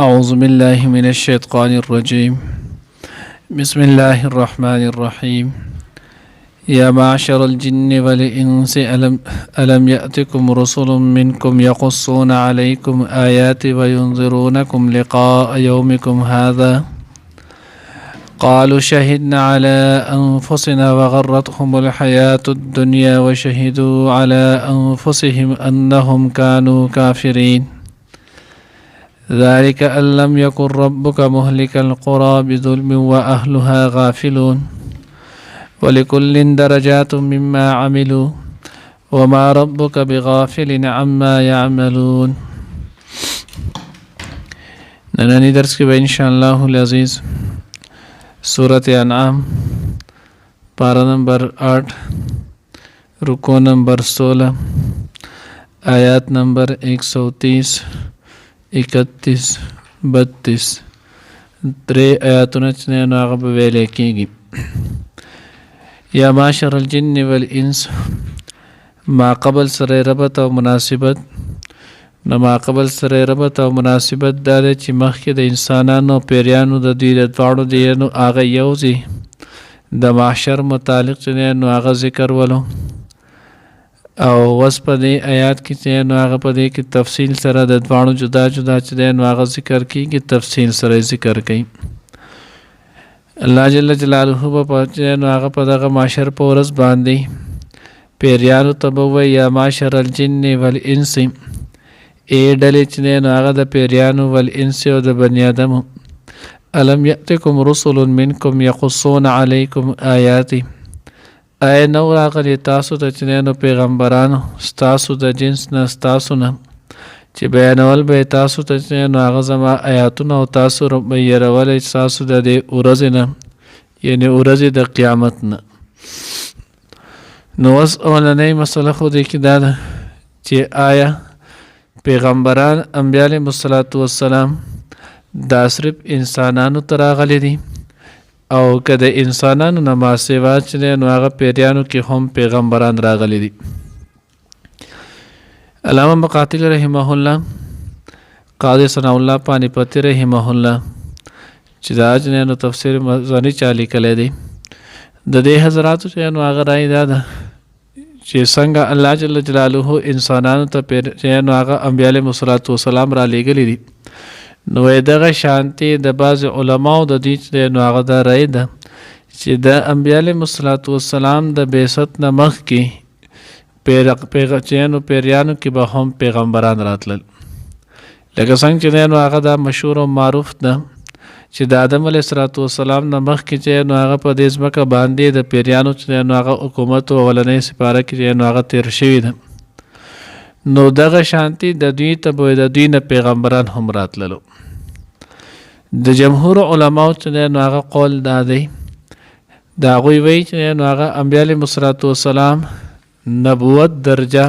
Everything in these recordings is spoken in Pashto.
أعوذ بالله من الشيطان الرجيم بسم الله الرحمن الرحيم يا معشر الجن والإنس ألم يأتكم رسل منكم يقصون عليكم آياتي وينذرونكم لقاء يومكم هذا قالوا شهدنا على أنفسنا وغرتهم الحياة الدنيا وشهدوا على أنفسهم أنهم كانوا كافرين ذلك أن لم يكن ربك مهلك القرى بظلم وأهلها غافلون ولكل درجات مما عملوا وما ربك بغافل عما يعملون. ننني درس کې به ان شاء الله العزیز سورة انعام پارہ نمبر 8 رکو نمبر 16 آیات نمبر 130 31 32 درې آیاتونه چې نو هغه به ویل کېږي. یا معاشر الجن والانس ما قبل سره ربط او مناسبت نو ما قبل سره ربط او مناسبت دا دی چې مخکې د انسانانو پیریانو د دوی د دواړو دینو هغه یو ځای د محشر متعلق چې نو هغه ذکر ولو او وس په دې آیات کې چې نو هغه په دې کې تفصیل سره د دواړو جدا جدا چې نو هغه ذکر کیږي تفصیل سره ذکر کوي. الله جل جلاله په چې نو هغه په دغه معاشر په ورځ باندې پیریانو ته به وایي یا معاشر الجن والانس ای ډلې چې نو هغه د پیریانو والانس او د بني آدمو الم یأتکم رسل منکم یقصون علیکم آیاتی ای نو راغلی تاسو ته چې نو پیغمبرانو ستاسو د جنس نه ستاسو نه چې بیانول به تاسو ته چې نو هغه زما آیاتونه او تاسو بیانولی تاسو د دې ورځې نه یعنی ورځې د قیامت نه. نو اوس اولنۍ مسله خو دې کې دا ده چې آیا پیغمبران انبیاء علیهم الصلاة والسلام دا صرف انسانانو ته راغلي دي او که د انسانانو نه ما سوا چې نو هغه پیریانو کې هم پیغمبران راغلي دي. علامه مقاتل رحمه الله قاضی ثناء الله پانی پتی رحمه الله چې دا نو تفسیر مزانی چا لیکلی دی د دې حضراتو چې نو هغه رای دا ده چې څنګه الله جل جلاله انسانانو ته نو هغه انبیاء علیهم الصلاة والسلام را لیږلي دي نو دغه شانتي د بعض علماو د دې نو هغه دا رای ده چې د انبیاء علیهم الصلاة والسلام د بعثت نه مخکې پیریانو کې به هم پیغمبران راتلل لکه څنګه چې نو هغه دا مشهور او معروف ده چې د آدم علیه السلام نه مخکې چې نو هغه په دې ځمکه باندې د پیریانو چې نو هغه حکومت او اولنۍ سپاره کې نو هغه تیر شوي ده نو دغه شانتي د دوی ته به د دوی نه پیغمبران هم راتللو. د جمهور علماو چې نو هغه قول دا دی د هغوی وایي چې نو هغه انبیاء علیهم السلام نبوت درجه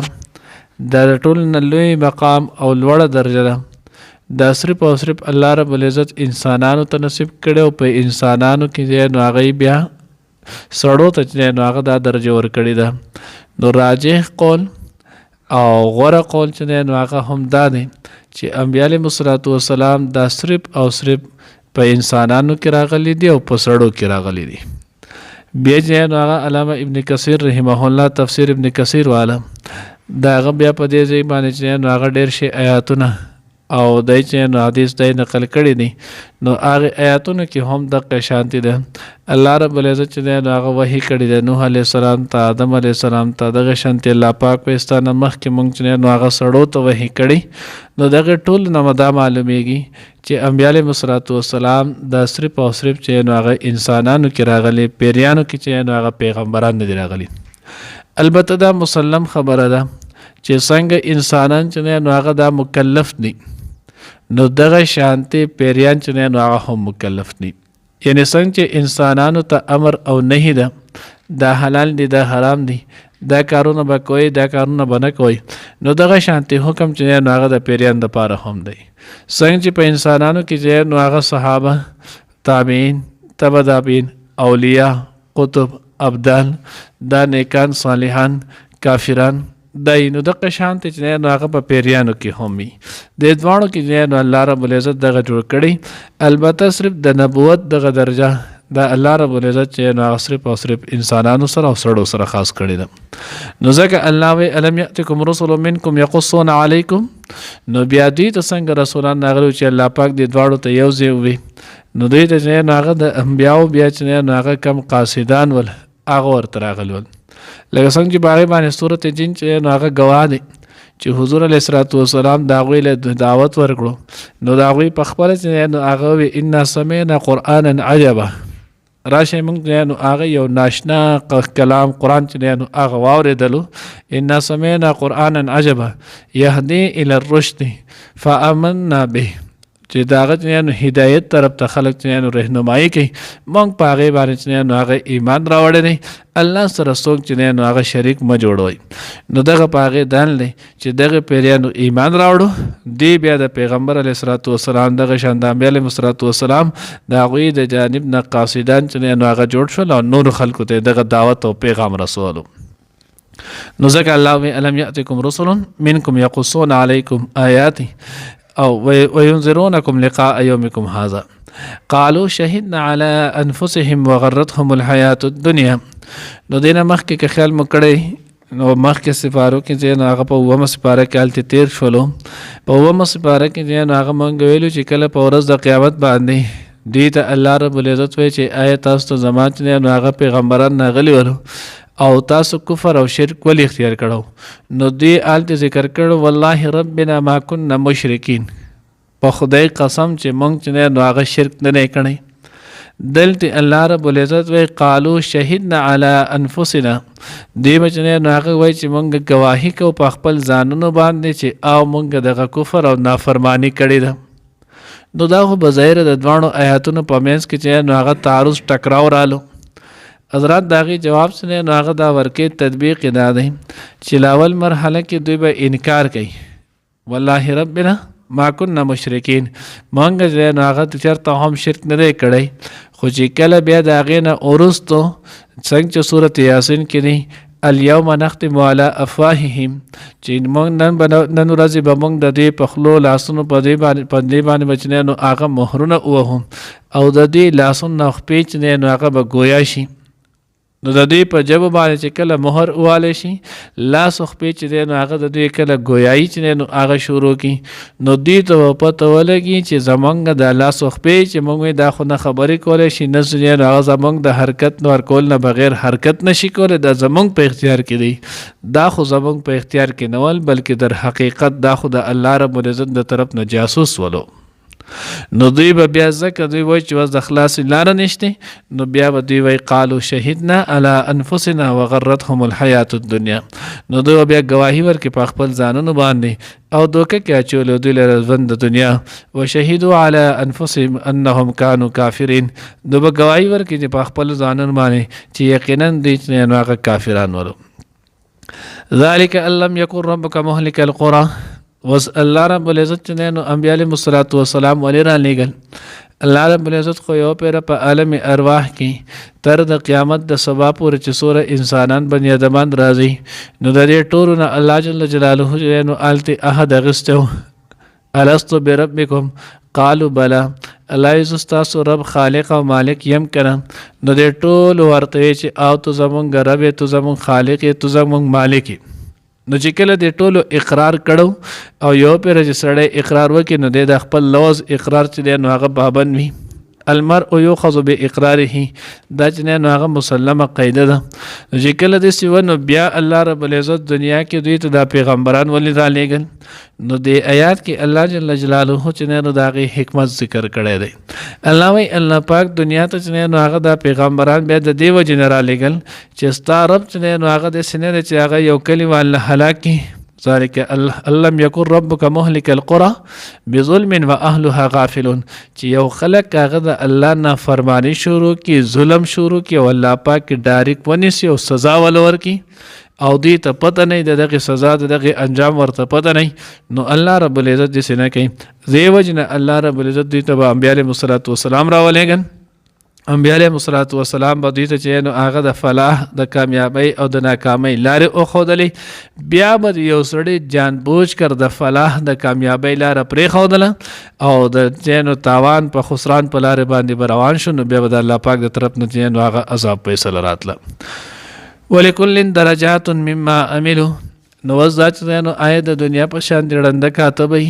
د ټول نه لوی مقام او لوړه درجه ده دا صرف او صرف الله رب العزت انسانانو ته نصیب کړي او په انسانانو کې نو هغه بیا سړو ته نو هغه دا درجه ورکړي ده. نو راجح قول او غوره قول چې نو هغه هم دا دی چې انبیاء علیهم السلام دا صرف او صرف په انسانانو کې راغلي دي او په سړو کې راغلي دي. بیا چې نو هغه علامه ابن کثیر رحمه الله تفسیر ابن کثیر والا دا هغه بیا په دې ځای باندې چې نو هغه ډېر شي آیاتونه او دای چې نو حدیث دای نقل کړي دي نو هغه آیاتونه کې هم دغه شانتي ده الله رب العزت چې نو هغه وحی کړي ده نوح علیه السلام ته آدم علیه السلام ته دغه شانتي الله پاک وستانه مخکې مونږ چې نو هغه سړو ته وحی کړي نو دغه ټول نه مدا معلومیږي چې انبیاء علیهم السلام دا صرف او صرف چې نو هغه انسانانو کې راغلي پیریانو کې چې نو هغه پیغمبران نه دي راغلي. البته دا مسلم خبره ده چې څنګه انسانان چې نو هغه دا مکلف دي نو دغه شانتي پیریان چې نو هغه هم مکلف دي یعنی څنګه چې انسانانو ته امر او نهي ده دا حلال دي دا حرام دي دا کارونه به کوي دا کارونه به نه کوي نو دغه شانتي حکم چې نو هغه د پیریان دپاره هم دی. څنګه چې په انسانانو کې چې نو هغه صحابه تابعین تبع تابعین اولیاء قطب ابدال دا نیکان صالحان کافران دی نو دغه شانتې چې نو هغه په پیریانو کې هم وي د دواړو کې نو الله رب العزت دغه جوړ کړي البته صرف د نبوت دغه درجه دا الله رب العزت چې نو صرف او صرف انسانانو سره او سړو سره خاص کړي ده نو ځکه الله وی الم یاتکم رسل منکم یقصون علیکم نو بیا دوی ته څنګه رسولان راغلي چې الله پاک دې دواړو ته یو ځای وي نو دوی ته چې نو هغه د انبیاو بیا چې نو هغه کم قاصدان ول هغه ورته راغلي ول لکه څنګه چې باغې باندې سورت جن چې نو هغه گواه دی چې حضور علیه الصلاۃ والسلام د هغوی له دعوت ورکړو نو د هغوی په خپله چې نو هغه وی انا سمعنا قرآنا عجبا راشه موږ نو هغه یو ناشنا کلام قرآن چې نو هغه واورېدلو انا سمعنا قرآنا عجبا یهدی الی الرشد فآمنا به چې د هغه نو هدایت طرف ته خلک نو رهنمایي کوي موږ په هغې باندې چې نو هغه ایمان راوړی دی الله سره څوک چې نو هغه شریک مه جوړوئ نو دغه په هغې دن دی چې دغه پیریانو ایمان راوړو دی بیا د پیغمبر علیه الصلاۃ والسلام دغه شان د انبیا علیهم الصلاۃ والسلام د هغوی د جانب نه قاصدان چې نو هغه جوړ شول او نورو خلکو ته دغه دعوت او پیغام رسولو نو ځکه الله وی الم یاتکم رسل منکم یقصون علیکم آیاتی او وینذرونکم لقاء یومکم هذا قالوا شهدنا على انفسهم وغرتهم الحیات الدنیا نو دینه مخکې که خیال مو کړی نو مخکې سپارو کې چې نو هغه په اوومه سپاره کې هلته تیر شولو په اوومه سپاره کې چې نو هغه موږ ویلو چې کله په ورځ د قیامت باندې دوی ته الله رب العزت وایي چې آیا تاسو ته زما چې نو هغه پیغمبران راغلي ولو او تاسو کفر او شرک ولې اختیار کړو نو دوی آلته ذکر کړو والله ربنا ما كنا مشرکین په خدای قسم چې موږ چې نو هغه شرک نه کړی دلته الله رب العزت وی قالو شهدنا على انفسنا دی بچنه نو هغه وای چې موږ گواهی کو په خپل ځانونو باندې چې او موږ دغه کفر او نافرمانی کړی ده نو دا خو بظاهر د دوانو آیاتونو په منځ کې چې نو هغه تعارض ټکراو رالو حضرات داغي جواب سنه نو هغه دا ورکې تطبیق ادا دی چې لاول مرحله کې دوی به انکار کوي والله ربنا ما كنا مشرکین مونږ چې نو هغه چرته هم شرک نه دی کړی خو چې کله بیا د هغې نه وروستو څنګه چې سورت یاسین کې دی اليوم نختم على افواههم چې موږ نن ورځې به موږ د دې په خولو لاسونو په دې باندې بچنه نو هغه مهرونه ووهم او د دې لاسونو خپې چې نو هغه به گویا شي نو د دوی په ژبه باندې چې کله مهر والی شي لاس خپې چې دی نو هغه د دوی کله ګویایي چې دی نو هغه شروع کړي نو دوی ته به پته ولګي چې زمونږ د لاس خپې چې موږ دا خو نه خبرې کولی شي نه څه نو هغه زمونږ د حرکت نه ورکول نه بغیر حرکت نشي کولی دا زمونږ په اختیار کې دی دا خو زمونږ په اختیار کې نه ول بلکې در حقیقت دا خو د الله رب العزت د طرف نه جاسوس ولو نو دوی به بیا ځکه دوی وایي چې اوس د خلاصې لاره نشته نو بیا به دوی وایي قالو شهدنا على انفسنا وغرتهم الحیات الدنیا نو دوی بیا گواهی ورکړي په خپل ځانونو باندې او دوکه کې اچولو دوی لره ژوند د دنیا وشهدوا على انفسهم انهم كانوا کافرین نو به گواهی ورکړي چې په خپل ځانونو باندې چې یقینا دوی چې نو هغه کافران ولو ذلك ان لم يكن ربك مهلك القرى وس الله رب العزت چې نو انبیاء علیهم الصلاۃ والسلام ولې را لېږل الله رب العزت خو یو پیر په عالم ارواح کې تر د قیامت د سبا پورې چې سوره انسانان بنی ادمان راځي نو د دې ټولو نه الله جل جلاله چې نو آلته احد اغستو الست بربکم قالوا بلا الله عز تاسو رب خالق او مالک یم کړه نو دې ټول ورته چې او تو زمونږ رب تو زمونږ خالق تو زمونږ مالک نو چې کله د ټولو اقرار کړو او یو پیر چې سړی اقرار وکړي نو د خپل لوز اقرار چې دی نو هغه پابند وي المرء یؤخذ باقراره دا چې نو هغه مسلمه قاعده ده نو چې کله داسې و نو بیا الله رب العزت دنیا کې دوی ته دا پیغمبران ولې را لېږل نو د آیات کې الله جل جلاله چې نو د هغې حکمت ذکر کړی دی الله وایي الله پاک دنیا ته چې نو هغه دا پیغمبران بیا د دې وجې نه را لېږل چې ستا رب چې نو هغه داسې نه دی چې هغه یو کلي والا هلاک کړي ذلك لم يكن ربك مهلك القرى بظلم واهلها غافلون چې یو خلک هغه د الله نه فرمانی شروع کی ظلم شروع کی او الله پاک ډایرک ونیسي او سزا ولور کی او دې ته پته نه دغه سزا دغه انجام ورته پته نه نو الله رب العزت دې نه کوي زیوجنه الله رب العزت دې ته انبیاء علیهم الصلوات والسلام را ولېګن انبیاء علیهم الصلاۃ والسلام به دوی ته چې نو هغه د فلاح د کامیابی او د ناکامۍ لارې وښودلې، بیا به یو سړی جان بوجھ کر د فلاح د کامیابی لاره پرېښودله او د چې نو تاوان په خسران په لارې باندې به روان شو، نو بیا به د الله پاک د طرف نه چې نو هغه عذاب فیصله راتله. ولکل درجات مما عملوا، نو اوس دا چې نو آیا د دنیا په شان د ړنده کاتبی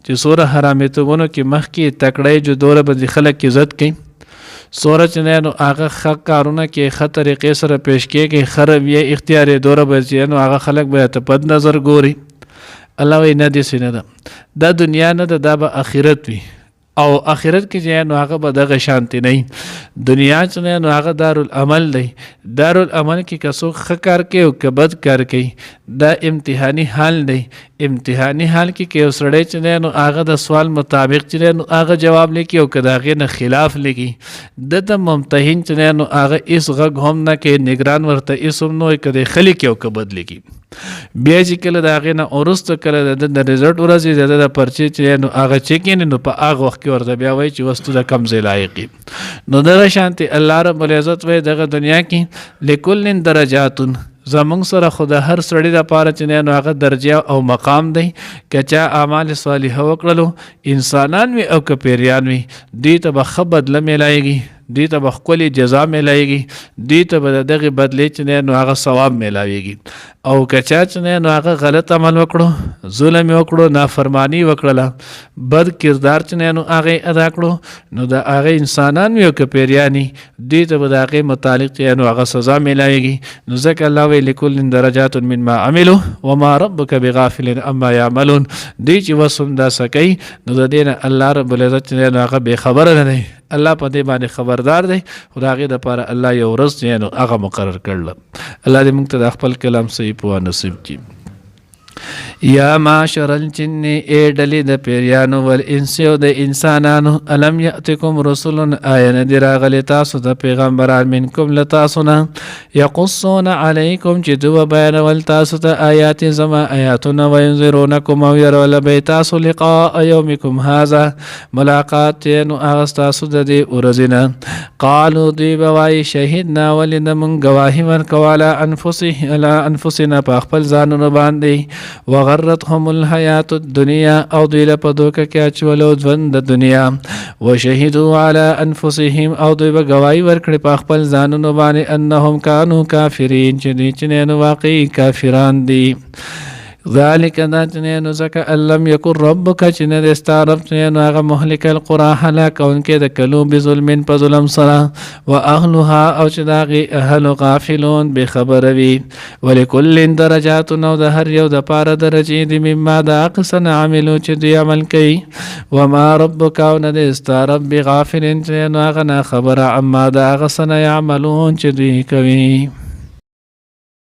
چې څومره حرامېتوبونو کې مخکې تکړی جو دوره به د خلک عزت کوي، څومره چې نو هغه ښه کارونه کې ښه طریقې سره پیش کېږي، ښه رویه اختیارې دوره به چې نو هغه خلک به ته بد نظر ګوري. الله وایي نه داسې نه ده، دا دنیا نه ده، دا به آخرت وي، او آخرت کې چې نو هغه به دغه شانتي نه وي. دنیا چې نو هغه دارالعمل دی، دارالعمل کې که څوک ښه کار کوي او که بد کار کوي، دا امتحاني حال دی. امتحاني حال کې یو سړی چې نو هغه د سوال مطابق چې نو هغه جواب لیکي او که د هغې نه خلاف لیکي، دته ممتحن چې نو هغه هېڅ غږ هم نه کوي، نګران ورته هېڅ هم نه وایي که دی ښه لیکي او که بد لیکي. بیا چې کله د هغې نه وروسته کله د رزلټ ورځي د ده د پرچې چې نو هغه چیک کېني، نو په هغه وخت کې ورته بیا وایي چې وس تو د کم ځای لایق یې. نو دغه شانتې الله رب العزت وایي دغه دنیا کې لکل درجاتن، زمونږ سره خو د هر سړي دپاره چې نو هغه درجه او مقام دی. که چا اعمال صالحه وکړلو، انسانان وي او که پیریان وي، دوی ته به ښه بدله میلایږي، دوی ته به ښکلې جزا میلایږي، دوی ته به د دغې بدلې چې نو هغه ثواب میلاویږي. او که چا چې نو هغه غلط عمل وکړو، ظلم یې وکړو، نافرمانی وکړله، بد کردار چې نو هغې ادا کړو، نو د هغې انسانان وي او که پیریان وي، دوی ته به د هغې متعلق چې نو هغه سزا میلاویږي. نو ځکه الله وایي لکل درجات مما عملوا وما ربک بغافل عما یعملون. دوی چې وس هم داسې کوي، نو د دې نه الله رب العزت چې نو هغه بې خبره نه دی، الله په دې باندې خبردار دی. خو د هغې دپاره الله یو ورځ چې نو هغه مقرر کړله. الله دې موږ ته د خپل کلام صحیح پوهه نصیب کړي. یا معشر الجن، ای ډلې د پیریانو والانس او د انسانانو، الم یأتکم رسل، آیا نه دي راغلي تاسو ته پیغمبران منکم له تاسو نه، یقصون علیکم چې دوی بیانول تاسو ته آیات زما آیاتونه، وینذرونکم او یرول به تاسو لقاء یومکم هذا، ملاقات نو هغه ستاسو د دې ورځې نه. قالو دوی به وایي شهدنا، ولې نه مونږ ګواهي ورکوو علی انفسنا په خپل ځانونو باندې، وغرتهم الحیات الدنیا، او دوی له په دوکه کې اچولو ژوند د دنیا، وشهدوا علی انفسهم، او دوی به ګواهي ورکړي په خپل ځانونو باندې انهم کانوا کافرین، چې دوی چې نو واقعي کافران دي. ذالک دا چې نو ځکه ان لم یکن ربک چې نه دی ستا رب چې نو هغه مهلک القرى هلاکونکی د کلو بظلم په ظلم سره، واهلها او چې د هغې اهل غافلون بېخبره وي. ولکل درجات، او د هر یو دپاره درجې دي مما د هغه څه نه عملو چې دوی عمل کوي. وما ربک، او نه دی ستا رب بغافل چې نو هغه نه خبره عما د هغه څه نه یعملون چې دوی کوي.